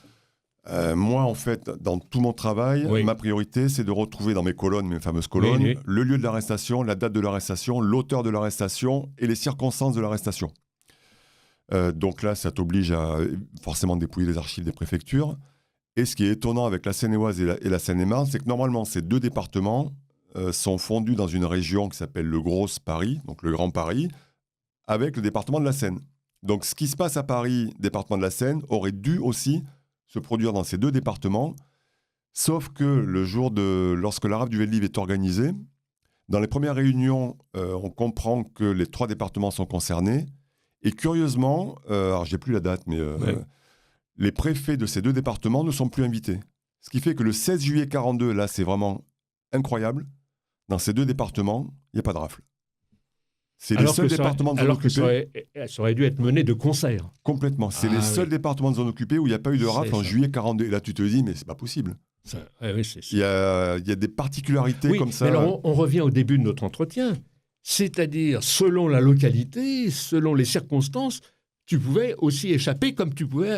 Moi, en fait, dans tout mon travail, ma priorité, c'est de retrouver dans mes colonnes, mes fameuses colonnes, le lieu de l'arrestation, la date de l'arrestation, l'auteur de l'arrestation et les circonstances de l'arrestation. Donc là, ça t'oblige à forcément dépouiller les archives des préfectures. Et ce qui est étonnant avec la Seine-et-Oise et la Seine-et-Marne, c'est que normalement, ces deux départements sont fondus dans une région qui s'appelle le Gros Paris, donc le Grand Paris, avec le département de la Seine. Donc ce qui se passe à Paris, département de la Seine, aurait dû aussi se produire dans ces deux départements, sauf que lorsque la rafle du Veldiv est organisée, dans les premières réunions, on comprend que les trois départements sont concernés, et curieusement, alors j'ai plus la date, mais... les préfets de ces deux départements ne sont plus invités. Ce qui fait que le 16 juillet 1942, là, c'est vraiment incroyable. Dans ces deux départements, il n'y a pas de rafle. C'est les seuls départements de zone occupée. Alors que ça aurait dû être mené de concert. Complètement. C'est les seuls départements de zone occupée où il n'y a pas eu de rafle en juillet 1942. Et là, tu te dis, mais c'est pas possible. Il y a des particularités comme ça. Mais alors, on revient au début de notre entretien. C'est-à-dire, selon la localité, selon les circonstances, tu pouvais aussi échapper comme tu pouvais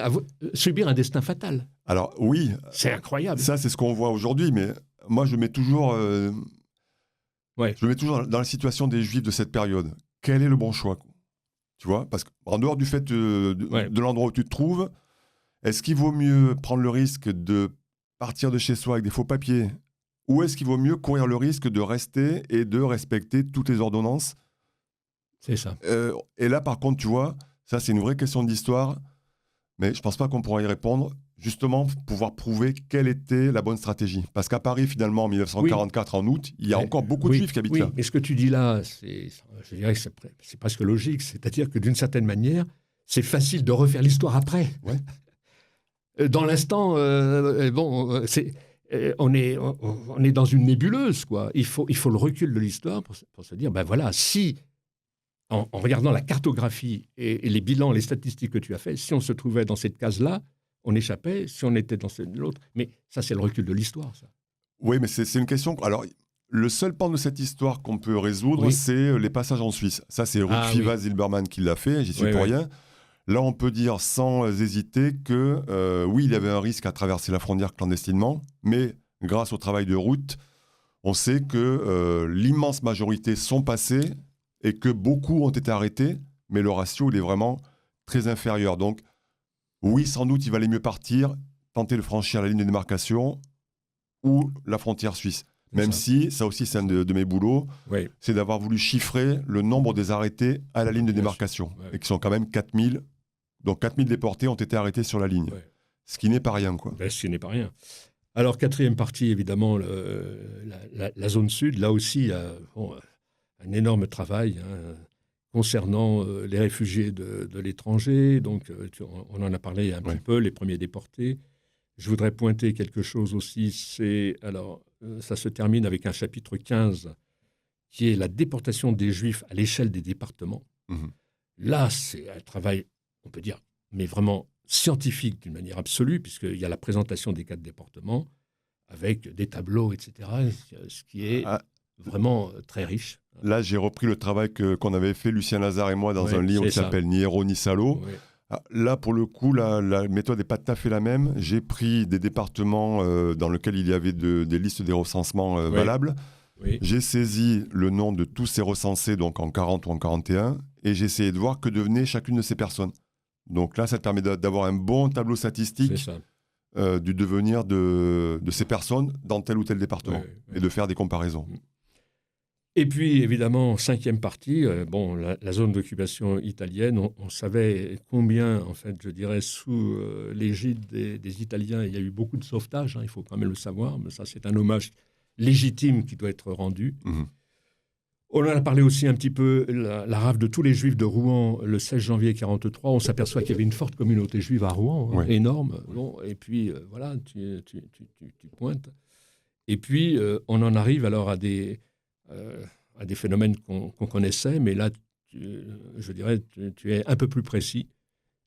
subir un destin fatal. Alors oui. C'est incroyable. Ça, c'est ce qu'on voit aujourd'hui, mais moi, je mets toujours dans la situation des Juifs de cette période. Quel est le bon choix ? Tu vois ? Parce qu'en dehors du fait de l'endroit où tu te trouves, est-ce qu'il vaut mieux prendre le risque de partir de chez soi avec des faux papiers ? Ou est-ce qu'il vaut mieux courir le risque de rester et de respecter toutes les ordonnances ? C'est ça. Et là, par contre, tu vois... Ça, c'est une vraie question d'histoire, mais je ne pense pas qu'on pourra y répondre, justement, pour pouvoir prouver quelle était la bonne stratégie. Parce qu'à Paris, finalement, en 1944, en août, il y a encore beaucoup de Juifs qui habitent là. Mais ce que tu dis là, je dirais que c'est presque logique. C'est-à-dire que d'une certaine manière, c'est facile de refaire l'histoire après. Ouais. Dans l'instant, on est dans une nébuleuse, quoi. Il faut le recul de l'histoire pour se dire, ben voilà, si... En regardant la cartographie et les bilans, les statistiques que tu as fait, si on se trouvait dans cette case-là, on échappait. Si on était dans l'autre, mais ça, c'est le recul de l'histoire, ça. Oui, mais c'est une question... Alors, le seul pan de cette histoire qu'on peut résoudre, c'est les passages en Suisse. Ça, c'est Ruth Fiva Zilberman qui l'a fait, j'y suis pour rien. Là, on peut dire sans hésiter que, oui, il y avait un risque à traverser la frontière clandestinement, mais grâce au travail de Ruth, on sait que l'immense majorité sont passés et que beaucoup ont été arrêtés, mais le ratio, il est vraiment très inférieur. Donc, oui, sans doute, il valait mieux partir, tenter de franchir la ligne de démarcation ou la frontière suisse. Même si, ça aussi c'est un de mes boulots, c'est d'avoir voulu chiffrer le nombre des arrêtés à la ligne de démarcation, et qui sont quand même 4000. Donc 4000 déportés ont été arrêtés sur la ligne, ce qui n'est pas rien, quoi. Ce qui n'est pas rien. Alors, quatrième partie, évidemment, la zone sud, là aussi, un énorme travail concernant les réfugiés de l'étranger. Donc, on en a parlé un petit peu, les premiers déportés. Je voudrais pointer quelque chose aussi, ça se termine avec un chapitre 15, qui est la déportation des Juifs à l'échelle des départements. Mmh. Là, c'est un travail, on peut dire, mais vraiment scientifique d'une manière absolue, puisqu'il y a la présentation des 4 départements, avec des tableaux, etc., ce qui est vraiment très riche. Là, j'ai repris le travail qu'on avait fait, Lucien Lazare et moi, dans un livre qui s'appelle « Ni héros, ni salaud ». Là, pour le coup, la méthode n'est pas tout à fait la même. J'ai pris des départements dans lesquels il y avait des listes des recensements valables. J'ai saisi le nom de tous ces recensés, donc en 40 ou en 41, et j'ai essayé de voir que devenait chacune de ces personnes. Donc là, ça te permet d'avoir un bon tableau statistique du devenir de ces personnes dans tel ou tel département, et de faire des comparaisons. Et puis, évidemment, 5e partie, la zone d'occupation italienne, on savait combien, en fait, je dirais, sous l'égide des Italiens, il y a eu beaucoup de sauvetage, il faut quand même le savoir, mais ça, c'est un hommage légitime qui doit être rendu. Mmh. On en a parlé aussi un petit peu, la rafle de tous les Juifs de Rouen, le 16 janvier 1943, on s'aperçoit qu'il y avait une forte communauté juive à Rouen, énorme. Bon, et puis, voilà, tu pointes. Et puis, on en arrive alors à des phénomènes qu'on connaissait, mais là, je dirais, tu es un peu plus précis.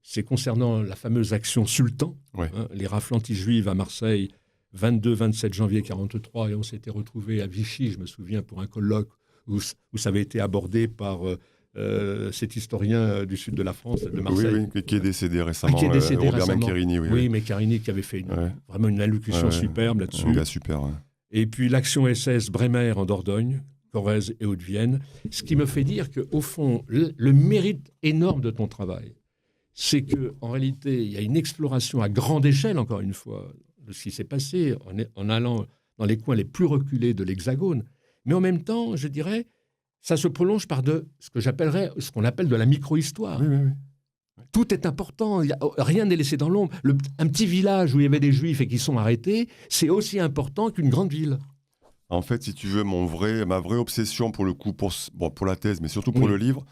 C'est concernant la fameuse action Sultan, les rafles anti-juives à Marseille, 22-27 janvier 1943, et on s'était retrouvés à Vichy, je me souviens, pour un colloque où ça avait été abordé par cet historien du sud de la France, de Marseille. Oui, qui est décédé récemment, Robert Mencherini. Oui, Mencherini qui avait fait vraiment une allocution superbe là-dessus. Un gars super, Et puis l'action SS Bremer en Dordogne, Corrèze et Haute-Vienne. Ce qui me fait dire qu'au fond, le mérite énorme de ton travail, c'est qu'en réalité, il y a une exploration à grande échelle, encore une fois, de ce qui s'est passé en allant dans les coins les plus reculés de l'Hexagone. Mais en même temps, je dirais, ça se prolonge par ce qu'on appelle de la micro-histoire. Oui. Tout est important, rien n'est laissé dans l'ombre. Un petit village où il y avait des Juifs et qui sont arrêtés, c'est aussi important qu'une grande ville. En fait, si tu veux, ma vraie obsession pour le coup, pour la thèse, mais surtout pour le livre,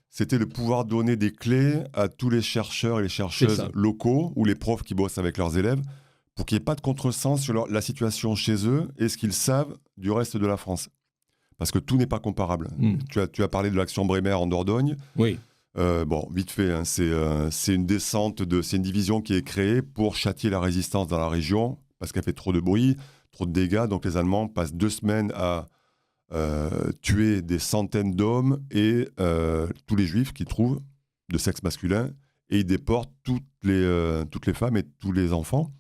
c'était de pouvoir donner des clés à tous les chercheurs et les chercheuses locaux ou les profs qui bossent avec leurs élèves pour qu'il n'y ait pas de contresens sur la situation chez eux et ce qu'ils savent du reste de la France. Parce que tout n'est pas comparable. Tu as parlé de l'action Bremer en Dordogne. Oui. Vite fait, c'est une c'est une division qui est créée pour châtier la résistance dans la région parce qu'elle fait trop de bruit, trop de dégâts. Donc les Allemands passent 2 semaines à tuer des centaines d'hommes et tous les Juifs qu'ils trouvent de sexe masculin, et ils déportent toutes les femmes et tous les enfants.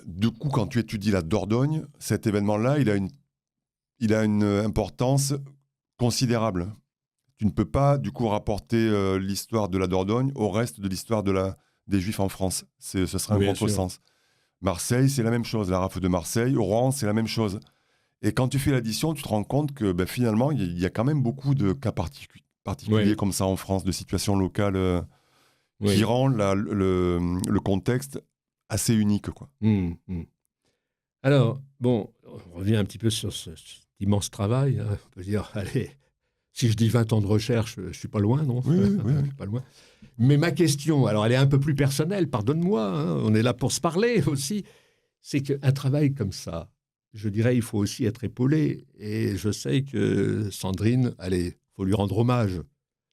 Du coup, quand tu étudies la Dordogne, cet événement-là, il a une importance considérable. Tu ne peux pas, du coup, rapporter l'histoire de la Dordogne au reste de l'histoire des Juifs en France. Ce serait un contresens. Marseille, c'est la même chose. La rafle de Marseille, Rouen, c'est la même chose. Et quand tu fais l'addition, tu te rends compte que finalement, il y a quand même beaucoup de cas particuliers comme ça en France, de situations locales qui rendent le contexte assez unique, quoi. Alors, on revient un petit peu sur cet immense travail. On peut dire, allez, si je dis 20 ans de recherche, je ne suis pas loin, non ? Oui. Je suis pas loin. Mais ma question, alors elle est un peu plus personnelle, pardonne-moi, on est là pour se parler aussi, c'est qu'un travail comme ça, je dirais, il faut aussi être épaulé. Et je sais que Sandrine, allez, il faut lui rendre hommage.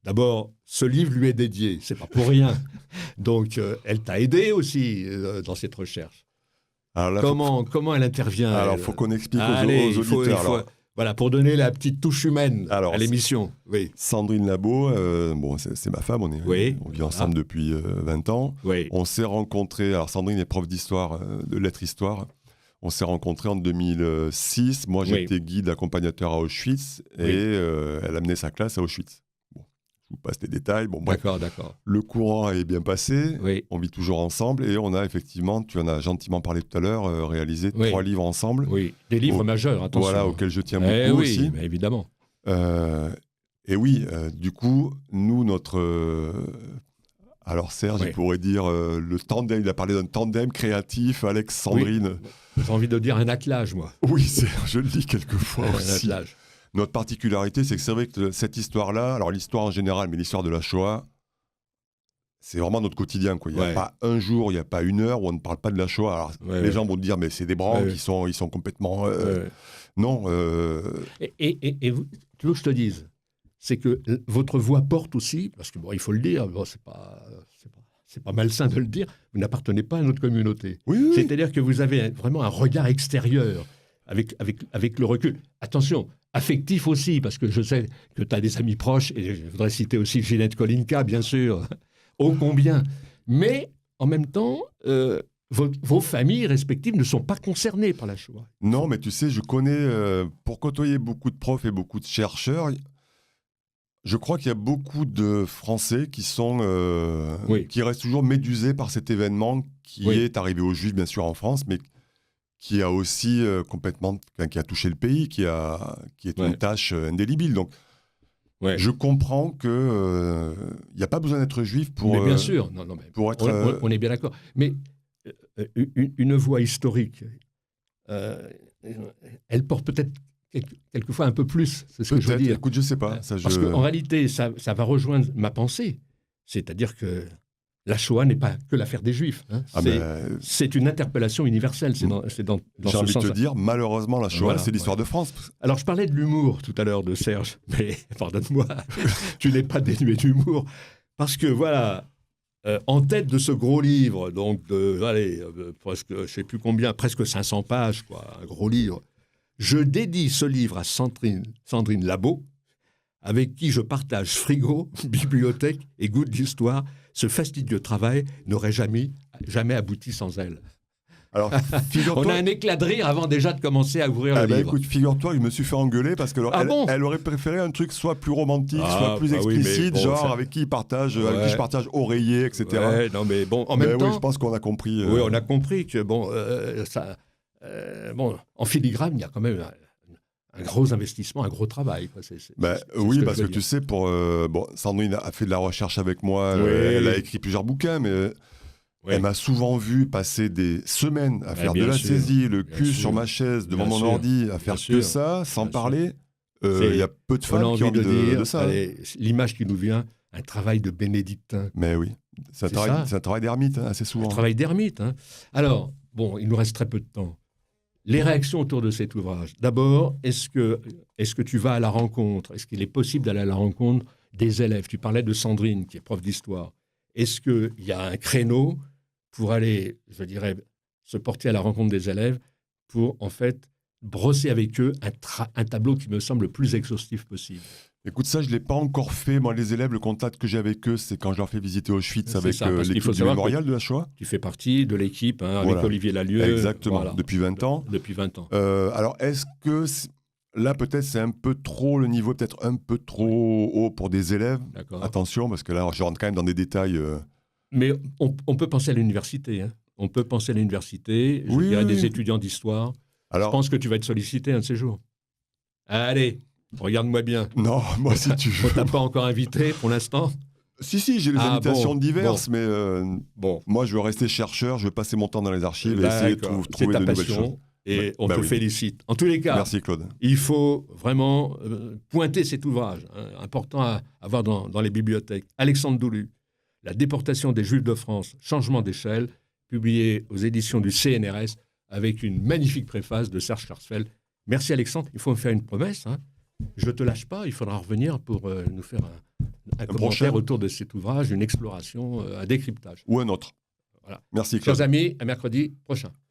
D'abord, ce livre lui est dédié, c'est pas pour rien. Donc, elle t'a aidé aussi dans cette recherche. Alors là, comment elle intervient? Alors, il faut qu'on explique aux auditeurs. Voilà, pour donner la petite touche humaine à l'émission. Oui. Sandrine Labo, c'est ma femme, on vit ensemble depuis 20 ans. Oui. On s'est rencontrés, alors Sandrine est prof d'histoire, de lettres-histoire. On s'est rencontrés en 2006. Moi, j'étais guide accompagnateur à Auschwitz et elle amenait sa classe à Auschwitz. vous passe les détails. Bon, bref, d'accord. Le courant est bien passé. Oui. On vit toujours ensemble. Et on a effectivement, tu en as gentiment parlé tout à l'heure, réalisé 3 livres ensemble. Oui, des livres majeurs, attention. Voilà, auxquels je tiens beaucoup aussi. Mais évidemment. Et oui, du coup, nous, alors Serge, il pourrait dire le tandem, il a parlé d'un tandem créatif, Alex, Sandrine. Oui. J'ai envie de dire un attelage, moi. Oui, je le dis quelquefois aussi. Un attelage. Notre particularité, c'est que c'est vrai que cette histoire-là, alors l'histoire en général, mais l'histoire de la Shoah, c'est vraiment notre quotidien, quoi. Il n'y a pas un jour, il n'y a pas une heure où on ne parle pas de la Shoah. Alors, les gens vont te dire, mais c'est des branques, ils sont complètement... Non. Et vous, tu veux que je te dise, c'est que votre voix porte aussi, parce que, bon, il faut le dire, bon, c'est pas malsain de le dire, vous n'appartenez pas à notre communauté. Oui. C'est-à-dire que vous avez vraiment un regard extérieur, avec le recul. Attention, affectif aussi, parce que je sais que tu as des amis proches, et je voudrais citer aussi Ginette Kolinka, bien sûr, ô combien. Mais, en même temps, vos familles respectives ne sont pas concernées par la Shoah. Non, mais tu sais, je connais, pour côtoyer beaucoup de profs et beaucoup de chercheurs, je crois qu'il y a beaucoup de Français qui restent toujours médusés par cet événement qui est arrivé aux Juifs, bien sûr, en France, mais qui a aussi qui a touché le pays, qui est une tâche indélébile. Donc, je comprends que il n'y a pas besoin d'être juif pour... Mais bien sûr, pour être... On est bien d'accord. Mais une voix historique, elle porte peut-être quelquefois un peu plus, c'est ce que je veux dire. Écoute, je ne sais pas. Parce qu'en réalité, ça va rejoindre ma pensée. C'est-à-dire que la Shoah n'est pas que l'affaire des Juifs. Hein. C'est une interpellation universelle. C'est dans j'ai envie de te dire, malheureusement, la Shoah, c'est l'histoire de France. Alors, je parlais de l'humour tout à l'heure de Serge, mais pardonne-moi, tu n'es pas dénué d'humour. Parce que, voilà, en tête de ce gros livre, donc presque, je ne sais plus combien, presque 500 pages, quoi, un gros livre, je dédie ce livre à Sandrine Labo, avec qui je partage frigo, bibliothèque et goût de l'histoire. Ce fastidieux travail n'aurait jamais abouti sans elle. Alors, on a un éclat de rire avant déjà de commencer à ouvrir le livre. Écoute, figure-toi que je me suis fait engueuler parce qu'elle elle aurait préféré un truc soit plus romantique, soit plus explicite, avec qui je partage oreiller, etc. Ouais, non, mais bon, en même temps... Oui, je pense qu'on a compris. Oui, on a compris que, en filigrane, il y a quand même un gros investissement, un gros travail. Quoi. Oui, parce que tu sais, Sandrine a fait de la recherche avec moi, elle a écrit plusieurs bouquins, mais elle m'a souvent vu passer des semaines à faire de la saisie, le cul sur ma chaise, devant mon ordi, à faire que ça, sans parler. Il y a peu de femmes qui ont envie de ça. L'image qui nous vient, un travail de bénédictin. Mais oui, c'est un travail d'ermite, assez souvent. Un travail d'ermite. Hein. Alors, il nous reste très peu de temps. Les réactions autour de cet ouvrage. D'abord, est-ce que tu vas à la rencontre? Est-ce qu'il est possible d'aller à la rencontre des élèves? Tu parlais de Sandrine, qui est prof d'histoire. Est-ce qu'il y a un créneau pour aller, je dirais, se porter à la rencontre des élèves pour, en fait, brosser avec eux un tableau qui me semble le plus exhaustif possible? Écoute, ça, je ne l'ai pas encore fait. Moi, les élèves, le contact que j'ai avec eux, c'est quand je leur fais visiter Auschwitz avec l'équipe du mémorial de la Shoah. Tu fais partie de l'équipe avec Olivier Lalieu. Exactement, depuis 20 ans. Depuis 20 ans. Alors, est-ce que... Là, peut-être, c'est un peu trop, le niveau peut-être un peu trop haut pour des élèves. D'accord. Attention, parce que là, je rentre quand même dans des détails... Mais on peut penser à l'université. Hein. On peut penser à l'université. Je dirais des étudiants d'histoire. Alors, je pense que tu vas être sollicité un de ces jours. Allez, regarde-moi bien. Non, moi, si tu veux. On t'a pas encore invité pour l'instant? Si, j'ai les invitations diverses, mais moi, je veux rester chercheur, je veux passer mon temps dans les archives et essayer de trouver de nouvelles choses. Et on te félicite. En tous les cas, merci Claude. Il faut vraiment pointer cet ouvrage, important à avoir dans les bibliothèques. Alexandre Doulu, La déportation des Juifs de France, changement d'échelle, publié aux éditions du CNRS, avec une magnifique préface de Serge Klarsfeld. Merci Alexandre. Il faut me faire une promesse. Hein. Je ne te lâche pas. Il faudra revenir pour nous faire un commentaire autour de cet ouvrage, une exploration, un décryptage. Ou un autre. Voilà. Merci Claude. Chers amis, à mercredi prochain.